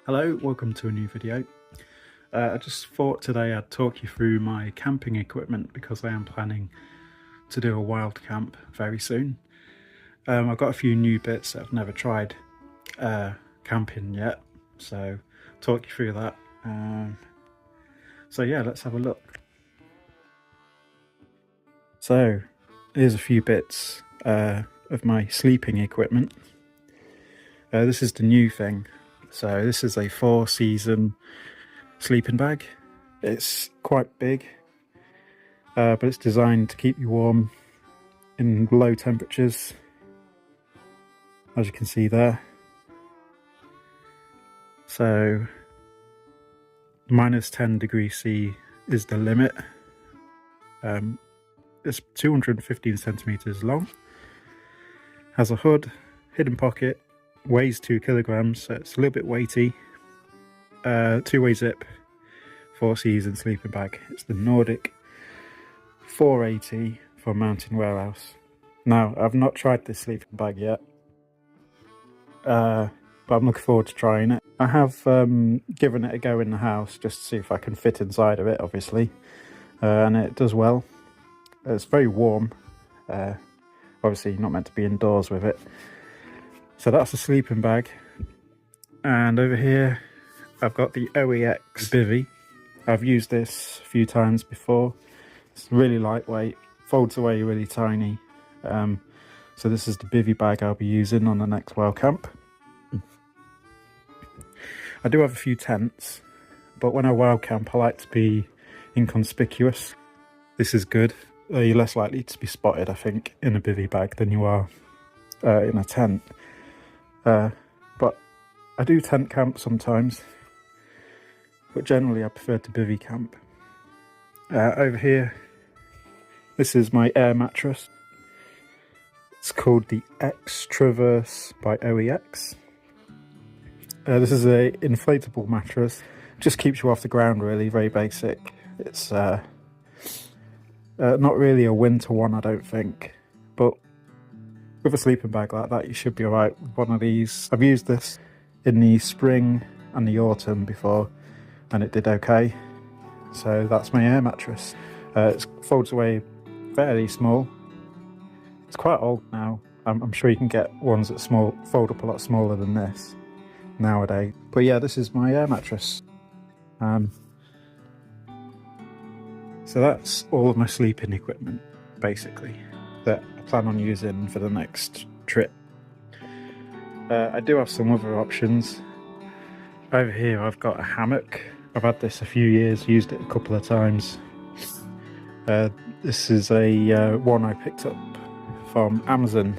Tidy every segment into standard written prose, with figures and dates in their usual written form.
Hello, welcome to a new video. I just thought today I'd talk you through my camping equipment because I am planning to do a wild camp very soon. I've got a few new bits that I've never tried camping yet, so I'll talk you through that. So yeah, let's have a look. So here's a few bits of my sleeping equipment. This is the new thing. So this is a 4-season sleeping bag. It's quite big, but it's designed to keep you warm in low temperatures, as you can see there. So -10 degrees C is the limit. It's 215 centimeters long, has a hood, hidden pocket, weighs 2 kilograms, so it's a little bit weighty. 2-way zip, 4-season sleeping bag. It's the Nordic 480 for Mountain Warehouse. Now, I've not tried this sleeping bag yet, but I'm looking forward to trying it. I have given it a go in the house just to see if I can fit inside of it, obviously, and it does well. It's very warm. Obviously, you're not meant to be indoors with it. So that's a sleeping bag, and over here I've got the OEX bivvy. I've used this a few times before. It's really lightweight, folds away really tiny. So this is the bivvy bag I'll be using on the next wild camp. I do have a few tents, but when I wild camp I like to be inconspicuous. This is good. You're less likely to be spotted, I think, in a bivvy bag than you are in a tent. But I do tent camp sometimes, but generally I prefer to bivvy camp. Over here, this is my air mattress. It's called the X Traverse by OEX. This is a inflatable mattress. Just keeps you off the ground, really, very basic. It's not really a winter one, I don't think, but with a sleeping bag like that, you should be alright with one of these. I've used this in the spring and the autumn before, and it did okay. So that's my air mattress. It folds away fairly small. It's quite old now. I'm sure you can get ones that fold up a lot smaller than this nowadays. But yeah, this is my air mattress. So that's all of my sleeping equipment, basically, that I plan on using for the next trip. I do have some other options. Over here I've got a hammock. I've had this a few years, used it a couple of times. This is a one I picked up from Amazon,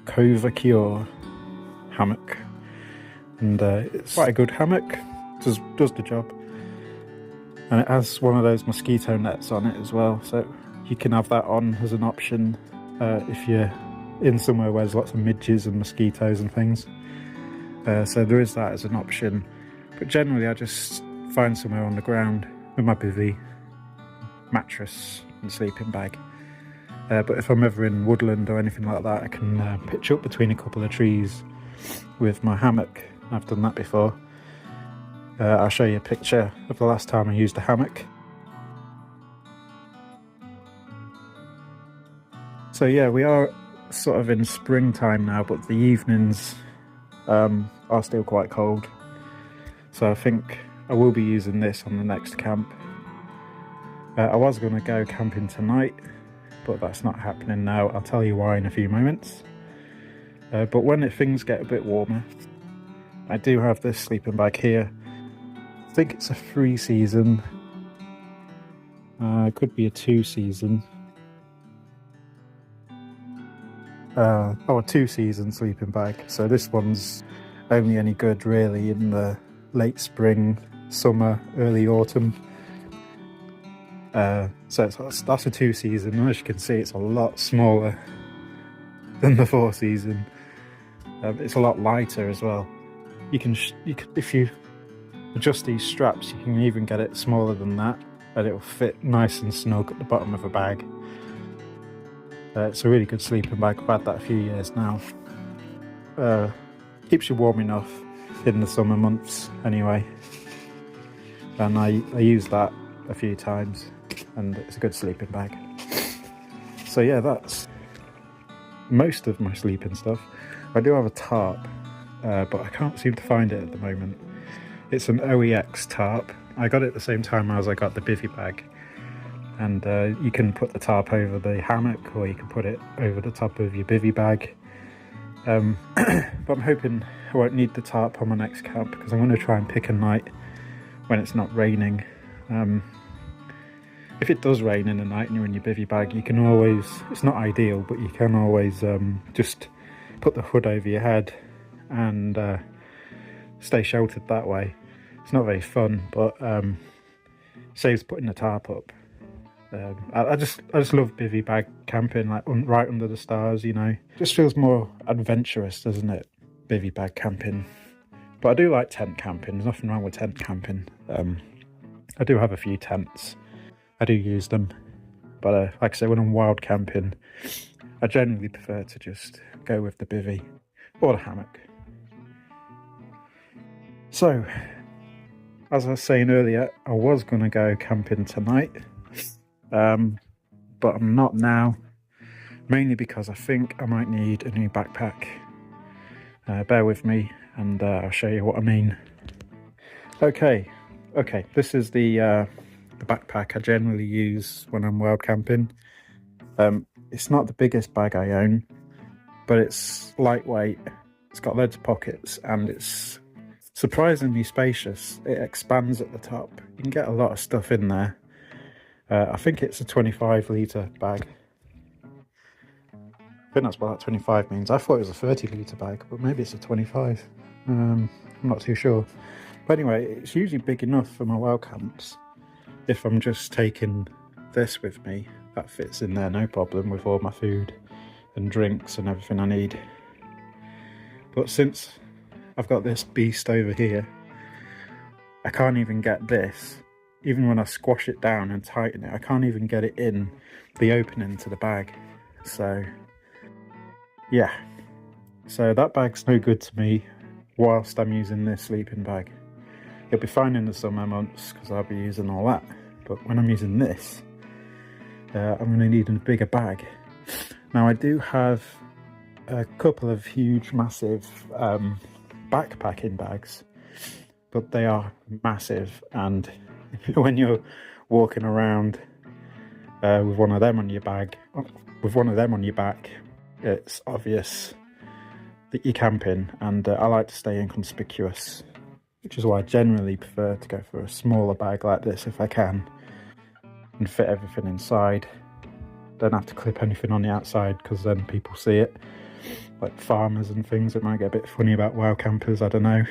Cova Cure hammock, and it's quite a good hammock, does the job. And it has one of those mosquito nets on it as well, so you can have that on as an option if you're in somewhere where there's lots of midges and mosquitoes and things. So there is that as an option. But generally I just find somewhere on the ground with my bivvy, mattress and sleeping bag. But if I'm ever in woodland or anything like that, I can pitch up between a couple of trees with my hammock. I've done that before. I'll show you a picture of the last time I used a hammock. So yeah, we are sort of in springtime now, but the evenings are still quite cold. So I think I will be using this on the next camp. I was going to go camping tonight, but that's not happening now. I'll tell you why in a few moments. But when things get a bit warmer, I do have this sleeping bag here. I think it's a 3-season. It could be a 2-season. A 2-season sleeping bag. So this one's only any good really in the late spring, summer, early autumn. So that's a 2-season, and as you can see, it's a lot smaller than the 4-season. It's a lot lighter as well. You can if you adjust these straps, you can even get it smaller than that, and it will fit nice and snug at the bottom of a bag. It's a really good sleeping bag. I've had that a few years now. Keeps you warm enough. in the summer months anyway, and I use that a few times, and it's a good sleeping bag. So yeah, that's most of my sleeping stuff. I do have a tarp, but I can't seem to find it at the moment. It's an OEX tarp. I got it at the same time as I got the bivvy bag, and you can put the tarp over the hammock, or you can put it over the top of your bivvy bag. But I'm hoping I won't need the tarp on my next camp, because I'm going to try and pick a night when it's not raining. If it does rain in the night and you're in your bivvy bag, you can always, it's not ideal, but you can always just put the hood over your head and stay sheltered that way. It's not very fun, but saves putting the tarp up. I just love bivvy bag camping, like right under the stars, you know. Just feels more adventurous, doesn't it? Bivvy bag camping. But I do like tent camping. There's nothing wrong with tent camping. I do have a few tents. I do use them, but like I say, when I'm wild camping, I generally prefer to just go with the bivvy or the hammock. So, as I was saying earlier, I was going to go camping tonight, but I'm not now, mainly because I think I might need a new backpack. Bear with me and I'll show you what I mean. Okay, this is the backpack I generally use when I'm wild camping. It's not the biggest bag I own, but it's lightweight, it's got loads of pockets, and it's surprisingly spacious. It expands at the top. You can get a lot of stuff in there. I think it's a 25 litre bag. I think that's what that 25 means. I thought it was a 30 litre bag, but maybe it's a 25. I'm not too sure. But anyway, it's usually big enough for my wild camps. If I'm just taking this with me, that fits in there no problem with all my food and drinks and everything I need. But since I've got this beast over here, I can't even get this. Even when I squash it down and tighten it, I can't even get it in the opening to the bag. So yeah, so that bag's no good to me whilst I'm using this sleeping bag. It'll be fine in the summer months because I'll be using all that, but when I'm using this, I'm going to need a bigger bag. Now I do have a couple of huge, massive backpacking bags, but they are massive, and when you're walking around with one of them on your back, it's obvious that you're camping, and I like to stay inconspicuous, which is why I generally prefer to go for a smaller bag like this if I can, and fit everything inside. Don't have to clip anything on the outside because then people see it, like farmers and things. It might get a bit funny about wild campers, I don't know.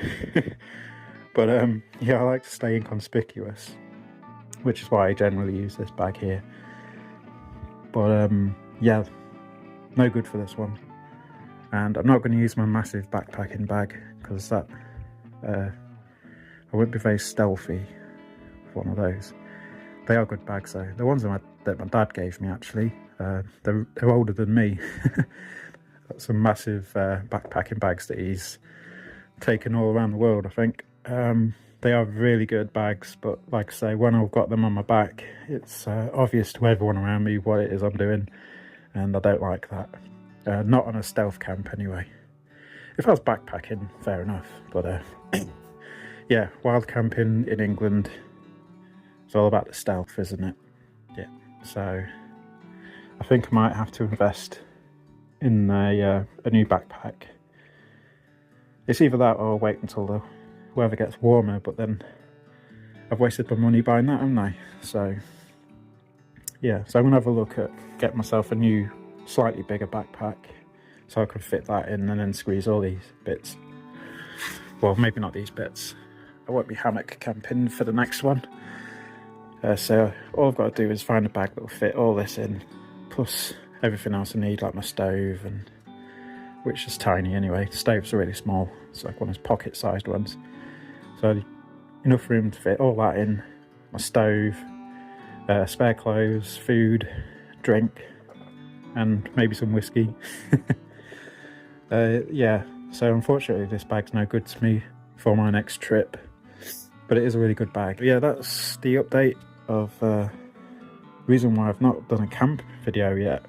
But yeah, I like to stay inconspicuous, which is why I generally use this bag here. But yeah, no good for this one. And I'm not going to use my massive backpacking bag because that I wouldn't be very stealthy with one of those. They are good bags though. The ones that my dad gave me actually, they're older than me. Got some massive backpacking bags that he's taken all around the world, I think. They are really good bags, but like I say, when I've got them on my back, it's obvious to everyone around me what it is I'm doing, and I don't like that. Not on a stealth camp anyway. If I was backpacking, fair enough, but yeah, wild camping in England, it's all about the stealth, isn't it? Yeah, so I think I might have to invest in a new backpack. It's either that or wait until the weather gets warmer, but then I've wasted my money buying that, haven't I? So yeah, so I'm gonna have a look at get myself a new, slightly bigger backpack so I can fit that in and then squeeze all these bits. Well, maybe not these bits. I won't be hammock camping for the next one. So all I've got to do is find a bag that will fit all this in, plus everything else I need, like my stove, and which is tiny anyway. The stoves are really small. It's like one of those pocket-sized ones. So enough room to fit all that in. My stove, spare clothes, food, drink, and maybe some whiskey. Yeah, so unfortunately this bag's no good to me for my next trip. But it is a really good bag. But yeah, that's the update of reason why I've not done a camp video yet.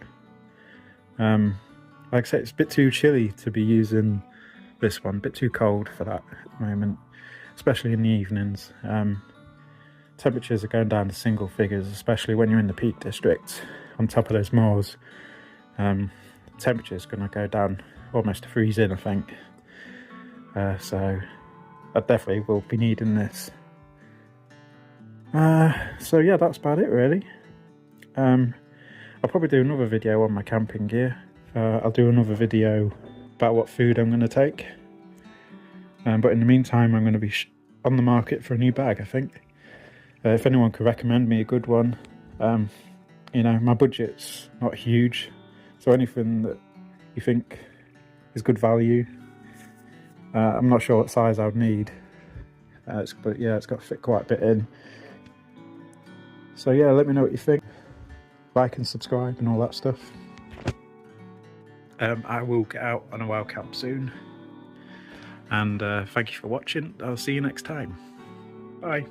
Like I said, it's a bit too chilly to be using this one, a bit too cold for that at the moment, especially in the evenings. Temperatures are going down to single figures, especially when you're in the Peak District on top of those moors. Temperature's going to go down almost to freezing, I think. So I definitely will be needing this. So yeah, that's about it really. I'll probably do another video on my camping gear. I'll do another video about what food I'm going to take. But in the meantime, I'm going to be on the market for a new bag, I think. If anyone could recommend me a good one, you know, my budget's not huge, so anything that you think is good value. I'm not sure what size I would need, but yeah, it's got to fit quite a bit in. So yeah, let me know what you think. Like and subscribe and all that stuff. I will get out on a wild camp soon. And thank you for watching. I'll see you next time. Bye.